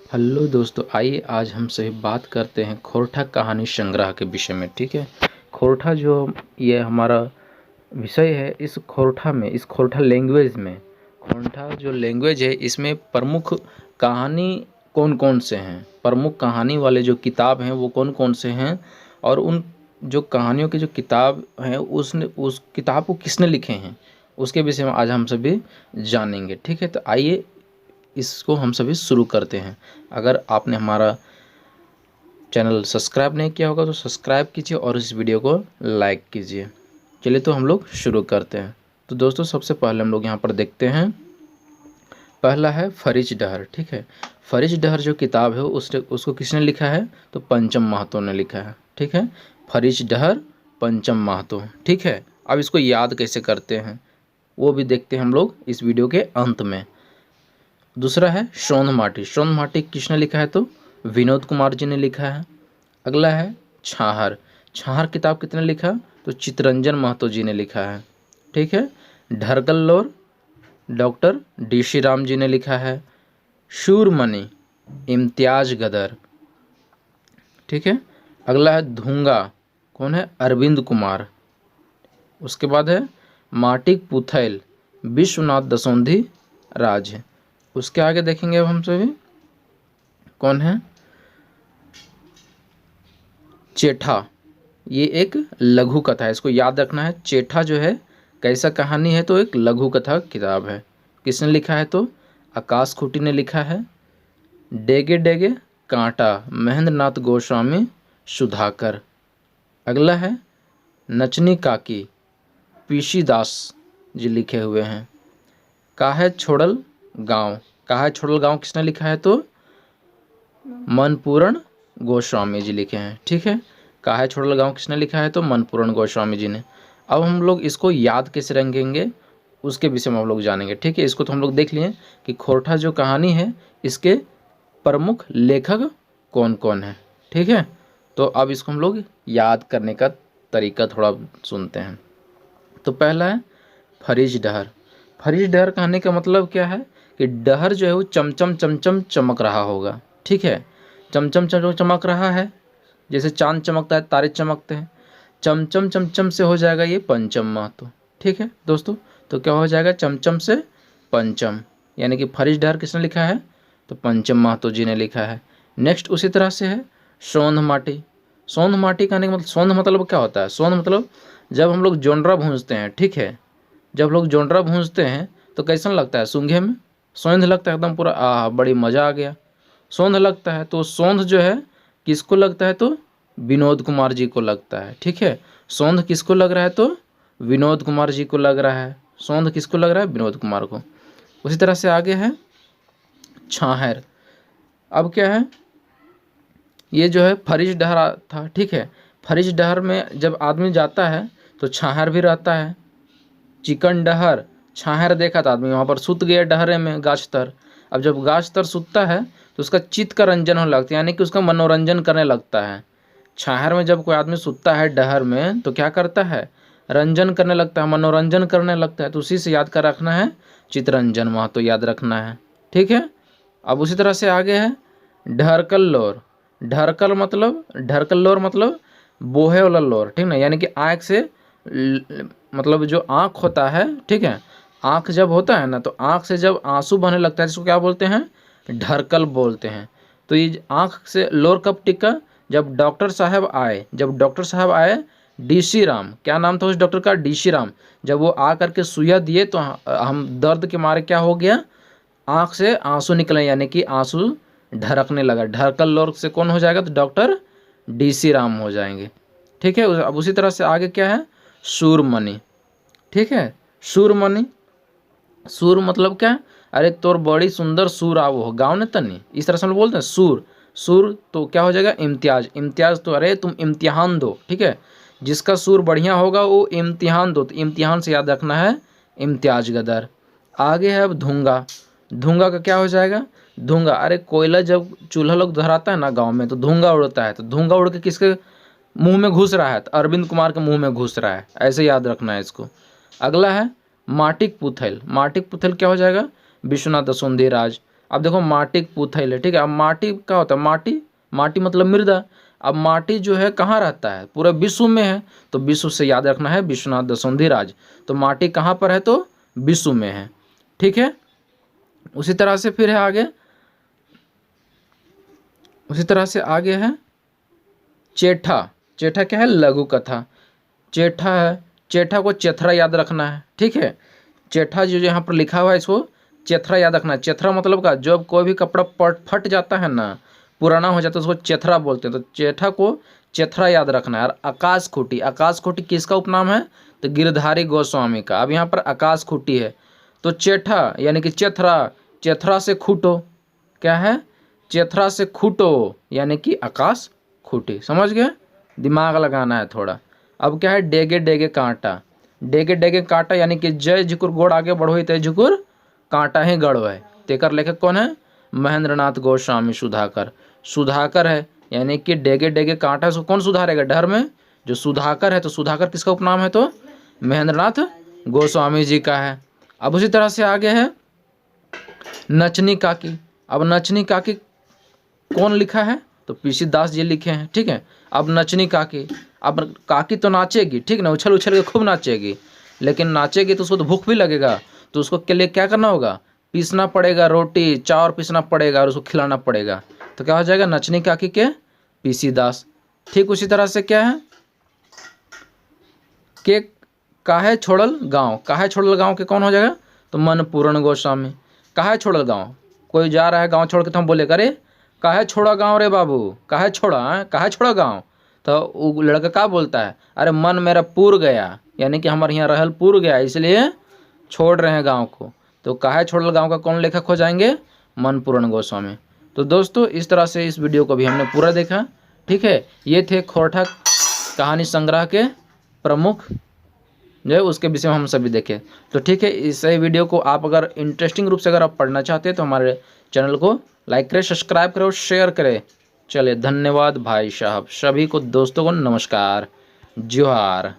Hello दोस्तों, आइए आज हम सभी बात करते हैं खोरठा कहानी संग्रह के विषय में। ठीक है। खोरठा जो ये हमारा विषय है, इस खोरठा लैंग्वेज में, खोरठा जो लैंग्वेज है इसमें प्रमुख कहानी कौन कौन से हैं, प्रमुख कहानी वाले जो किताब हैं वो कौन कौन से हैं, और उन जो कहानियों की जो किताब हैं उस किताब को किसने लिखे हैं, उसके विषय में आज हम सभी जानेंगे। ठीक है, तो आइए इसको हम सभी शुरू करते हैं। अगर आपने हमारा चैनल सब्सक्राइब नहीं किया होगा तो सब्सक्राइब कीजिए और इस वीडियो को लाइक कीजिए। चलिए तो हम लोग शुरू करते हैं। तो दोस्तों, सबसे पहले हम लोग यहाँ पर देखते हैं, पहला है फरीच डहर। ठीक है, फरीच डहर जो किताब है उसको किसने लिखा है, तो पंचम महतो ने लिखा है। ठीक है, फरीच डहर पंचम महतो। ठीक है, अब इसको याद कैसे करते हैं वो भी देखते हैं हम लोग इस वीडियो के अंत में। दूसरा है शोंध माटी। शोंध माटी किसने लिखा है, तो विनोद कुमार जी ने लिखा है। अगला है छाहर। छाहर किताब कितने लिखा, तो चितरंजन महतो जी ने लिखा है। ठीक है। ढरकल्लोर doctor D C Ram ji ने लिखा है। शूरमणि इम्तियाज गदर। ठीक है। अगला है धूंगा, कौन है, अरविंद कुमार। उसके बाद है माटिक पुथैल, विश्वनाथ दसोंधी राज। उसके आगे देखेंगे अब हम सभी, कौन है, चेठा। ये एक लघु कथा है, इसको याद रखना है। चेठा जो है कैसा कहानी है, तो एक लघु कथा किताब है। किसने लिखा है, तो आकाश खूटी ने लिखा है। डेगे डेगे कांटा, महेंद्र नाथ गोस्वामी सुधाकर। अगला है नचनी काकी, पीसी दास जी लिखे हुए हैं। काहे छोड़ल गांव। काहे छोड़ल गांव किसने लिखा है, तो मनपूरण गोस्वामी जी लिखे हैं। ठीक है, काहे छोड़ल गांव किसने लिखा है, तो मनपूरण गोस्वामी जी ने। अब हम लोग इसको याद कैसे रखेंगे उसके विषय में हम लोग जानेंगे। ठीक है, इसको तो हम लोग देख लिए कि खोरठा जो कहानी है इसके प्रमुख लेखक कौन कौन है। ठीक है, तो अब इसको हम लोग याद करने का तरीका थोड़ा सुनते हैं। तो पहला है फरीज डहर। फरीज डहर कहने का मतलब क्या है कि डहर जो है वो चमचम चमचम चमक रहा होगा। ठीक है, चमचम चमचम चमक रहा है, जैसे चांद चमकता है, तारे चमकते हैं। चमचम चमचम से हो जाएगा ये पंचम महतो। ठीक है दोस्तों, तो क्या हो जाएगा, चमचम से पंचम, यानी कि फरीज डहर किसने लिखा है, तो पंचम महतो जी ने लिखा है। नेक्स्ट उसी तरह से है सौंध माटी। सौंध माटी कहने का मतलब, सौंध मतलब क्या होता है, सौंध मतलब जब हम लोग जोंड्रा भूंजते हैं। ठीक है, जब लोग जोंड्रा भूंजते हैं तो कैसा लगता है, सूंघे में सौंध लगता है, एकदम पूरा बड़ी मज़ा आ गया, सौंध लगता है। तो सौंध जो है किसको लगता है, तो विनोद कुमार जी को लगता है। ठीक है, सौंध किसको लग रहा है, तो विनोद कुमार जी को लग रहा है। सौंध किसको लग रहा है, विनोद कुमार को। उसी तरह से आगे है छाहर। अब क्या है, ये जो है फरीज डहर था। ठीक है, फरीज डहर में जब आदमी जाता है तो छाहर भी रहता है। चिकन डहर, छाहर देखा था आदमी, वहाँ पर सुत गया डहरे में गाछ तर। अब जब गाछ तर सुतता है तो उसका चित्त का रंजन होने लगता है, यानी कि उसका मनोरंजन करने लगता है। छाहर में जब कोई आदमी सुतता है डहर में तो क्या करता है, रंजन करने लगता है, मनोरंजन करने लगता है। तो उसी से याद कर रखना है, चितरंजन महतो याद रखना है। ठीक है, अब उसी तरह से आगे है ढरकल्लोर। ढरकल्लोर मतलब बोहे वाला लोर। ठीक ना, यानी कि आँख से मतलब जो आँख होता है, ठीक है, आँख जब होता है ना तो आँख से जब आंसू बहने लगता है जिसको क्या बोलते हैं, ढरकल बोलते हैं। तो ये आँख से लोर कब टिका, जब डॉक्टर साहब आए। जब डॉक्टर साहब आए, डीसी राम, क्या नाम था उस डॉक्टर का, डीसी राम। जब वो आ करके सुइया दिए तो हम दर्द के मारे क्या हो गया, आँख से आंसू निकले, यानी कि आंसू ढरकने लगा। ढरकल लोर से कौन हो जाएगा, तो डॉक्टर डीसी राम हो जाएंगे। ठीक है, अब उसी तरह से आगे क्या है, सूरमणि। ठीक है, सूरमणि, सूर मतलब क्या, अरे तोर बड़ी सुंदर सूर आवो हो गाँव ने तनी, इस तरह से हम लोग बोलते हैं सूर। सूर तो क्या हो जाएगा, इम्तियाज। इम्तियाज तो अरे तुम इम्तिहान दो। ठीक है, जिसका सूर बढ़िया होगा वो इम्तिहान दो, तो इम्तिहान से याद रखना है इम्तियाज गदर। आगे है अब धूंगा। धूंगा का क्या हो जाएगा, धूंगा, अरे कोयला जब चूल्हा लोग धराता है ना गांव में तो धूंगा उड़ता है। तो धूंगा उड़ के किसके मुंह में घुस रहा है, तो अरविंद कुमार के मुंह में घुस रहा है, ऐसे याद रखना है इसको। अगला है माटिक पुथल। माटिक पुथल क्या हो जाएगा, विश्वनाथ दसोंधी राज। अब देखो माटिक पुथैले, ठीक है। अब माटी क्या होता है, माटी, माटी मतलब मृदा। अब माटी जो है कहाँ रहता है, पूरे विश्व में है, तो विश्व से याद रखना है विश्वनाथ दशोंधी राज। तो माटी कहाँ पर है, तो विश्व में है, ठीक है। उसी तरह से फिर है आगे, उसी तरह से आगे है चेठा। चेठा क्या है, लघु कथा। चेठा है, चेठा को चेथरा याद रखना है, ठीक है। चेठा जो यहाँ पर लिखा हुआ है इसको चेथरा याद रखना है। चेथरा मतलब का, जब कोई भी कपड़ा फट जाता है ना, पुराना हो जाता है, उसको चेथरा बोलते हैं। तो चेठा को चेथरा याद रखना है। और आकाश खूटी, आकाश खूटी किसका उपनाम है, तो गिरधारी गोस्वामी का। अब यहाँ पर आकाश खूटी है, तो चेठा यानी कि चेथरा, चेथरा से खूटो, क्या है, चेथरा से खूटो यानी कि आकाश खूटी। समझ गए, दिमाग लगाना है थोड़ा। अब क्या है, डेगे डेगे कांटा। डेगे डेगे कांटा यानी कि जय झुकुर गोड़ आगे बढ़ो तय झुकुर कांटा ही गढ़ो है। तेकर लेखक कौन है, महेंद्रनाथ गोस्वामी सुधाकर। सुधाकर है यानी कि डेगे डेगे कांटा, इसको कौन सुधारेगा डर में, जो सुधाकर है। तो सुधाकर किसका उपनाम है, तो महेंद्रनाथ गोस्वामी जी का है। अब उसी तरह से आगे है नचनी काकी। अब नचनी काकी कौन लिखा है, तो पीसी दास जी लिखे हैं, ठीक है। अब नचनी काकी, अब काकी तो नाचेगी, ठीक ना, उछल उछल के खूब नाचेगी, लेकिन नाचेगी तो उसको तो भूख भी लगेगा, तो उसको के लिए क्या करना होगा, पीसना पड़ेगा, रोटी चावल पीसना पड़ेगा और उसको खिलाना पड़ेगा। तो क्या हो जाएगा, नचनी काकी के पीसी दास। ठीक उसी तरह से क्या है के काहे छोड़ल गाँव। काहे छोड़ल गाँव के कौन हो जाएगा, तो मनपूर्ण गोस्वामी। काहे छोड़ल गाँव, कोई जा रहा है गाँव छोड़ के, तो हम बोले करे काहे छोड़ा गाँव रे बाबू, काहे छोड़ा, काहे छोड़ा गाँव। तो वो लड़का क्या बोलता है, अरे मन मेरा पूर गया, यानी कि हमारे यहाँ रहल पूर गया, इसलिए छोड़ रहे हैं गाँव को। तो काहे छोड़ल गाँव का कौन लेखक हो जाएंगे, मनपूर्ण गोस्वामी। तो दोस्तों इस तरह से इस वीडियो को भी हमने पूरा देखा, ठीक है। ये थे खोरठा कहानी संग्रह के प्रमुख जो है उसके विषय में हम सभी देखें। तो ठीक है, इस वीडियो को आप अगर इंटरेस्टिंग रूप से अगर आप पढ़ना चाहते हैं तो हमारे चैनल को लाइक करें, सब्सक्राइब करें और शेयर करें। चलिए धन्यवाद भाई साहब, सभी को दोस्तों को नमस्कार, जोहार।